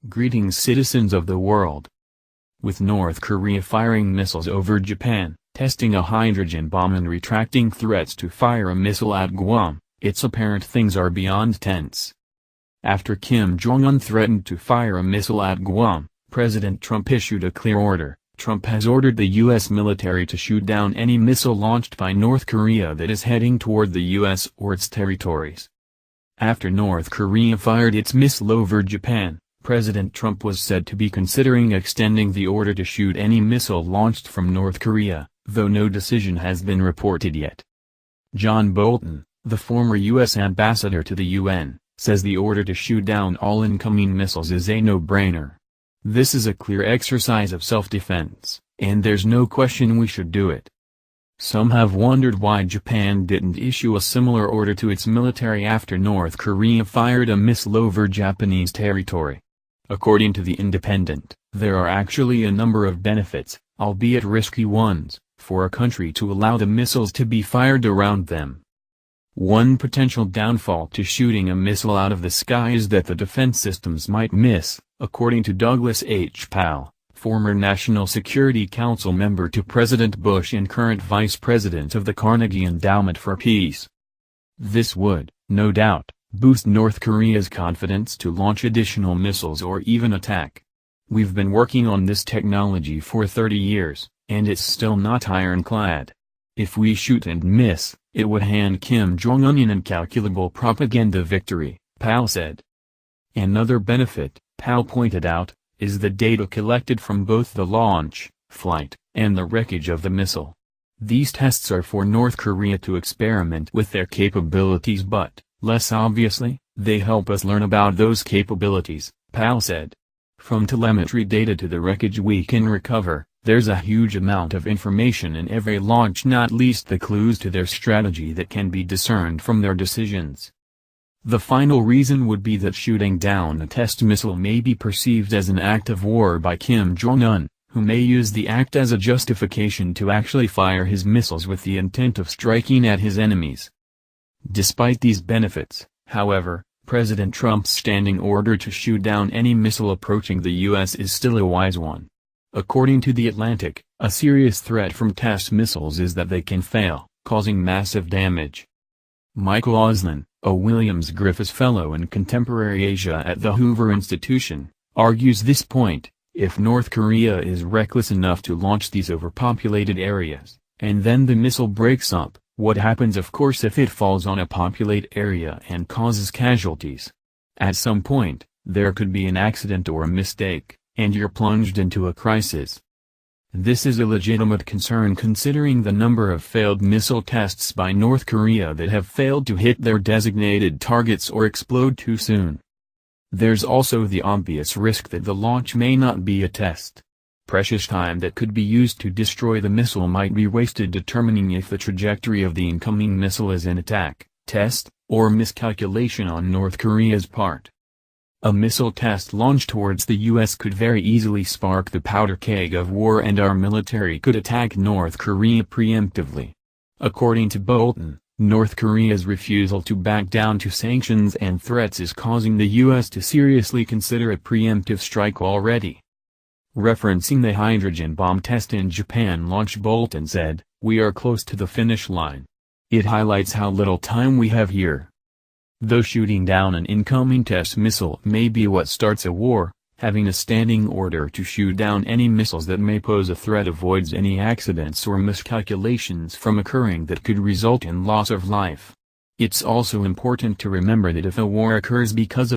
Greetings citizens of the world. With North Korea firing missiles over Japan, testing a hydrogen bomb and retracting threats to fire a missile at Guam, it's apparent things are beyond tense. After Kim Jong-un threatened to fire a missile at Guam, President Trump issued a clear order. Trump has ordered the U.S. military to shoot down any missile launched by North Korea that is heading toward the U.S. or its territories. After North Korea fired its missile over Japan, President Trump was said to be considering extending the order to shoot any missile launched from North Korea, though no decision has been reported yet. John Bolton, the former U.S. ambassador to the UN, says the order to shoot down all incoming missiles is a no-brainer. This is a clear exercise of self-defense, and there's no question we should do it. Some have wondered why Japan didn't issue a similar order to its military after North Korea fired a missile over Japanese territory. According to The Independent, there are actually a number of benefits, albeit risky ones, for a country to allow the missiles to be fired around them. One potential downfall to shooting a missile out of the sky is that the defense systems might miss, according to Douglas H. Powell, former National Security Council member to President Bush and current vice president of the Carnegie Endowment for Peace. This would, no doubt, boost North Korea's confidence to launch additional missiles or even attack. We've been working on this technology for 30 years, and it's still not ironclad. If we shoot and miss, it would hand Kim Jong-un an incalculable propaganda victory, Powell said. Another benefit, Powell pointed out, is the data collected from both the launch, flight, and the wreckage of the missile. These tests are for North Korea to experiment with their capabilities, but, less obviously, they help us learn about those capabilities, Powell said. From telemetry data to the wreckage we can recover, there's a huge amount of information in every launch, not least the clues to their strategy that can be discerned from their decisions. The final reason would be that shooting down a test missile may be perceived as an act of war by Kim Jong-un, who may use the act as a justification to actually fire his missiles with the intent of striking at his enemies. Despite these benefits, however, President Trump's standing order to shoot down any missile approaching the U.S. is still a wise one. According to The Atlantic, a serious threat from test missiles is that they can fail, causing massive damage. Michael Oslin, a Williams-Griffis Fellow in Contemporary Asia at the Hoover Institution, argues this point: if North Korea is reckless enough to launch these overpopulated areas, and then the missile breaks up, what happens of course if it falls on a populated area and causes casualties? At some point, there could be an accident or a mistake, and you're plunged into a crisis. This is a legitimate concern considering the number of failed missile tests by North Korea that have failed to hit their designated targets or explode too soon. There's also the obvious risk that the launch may not be a test. Precious time that could be used to destroy the missile might be wasted determining if the trajectory of the incoming missile is an attack, test, or miscalculation on North Korea's part. A missile test launched towards the U.S. could very easily spark the powder keg of war, and our military could attack North Korea preemptively. According to Bolton, North Korea's refusal to back down to sanctions and threats is causing the U.S. to seriously consider a preemptive strike already. Referencing the hydrogen bomb test in Japan launch, Bolton said, "We are close to the finish line. It highlights how little time we have here. Though shooting down an incoming test missile may be what starts a war, having a standing order to shoot down any missiles that may pose a threat avoids any accidents or miscalculations from occurring that could result in loss of life. It's also important to remember that if a war occurs because of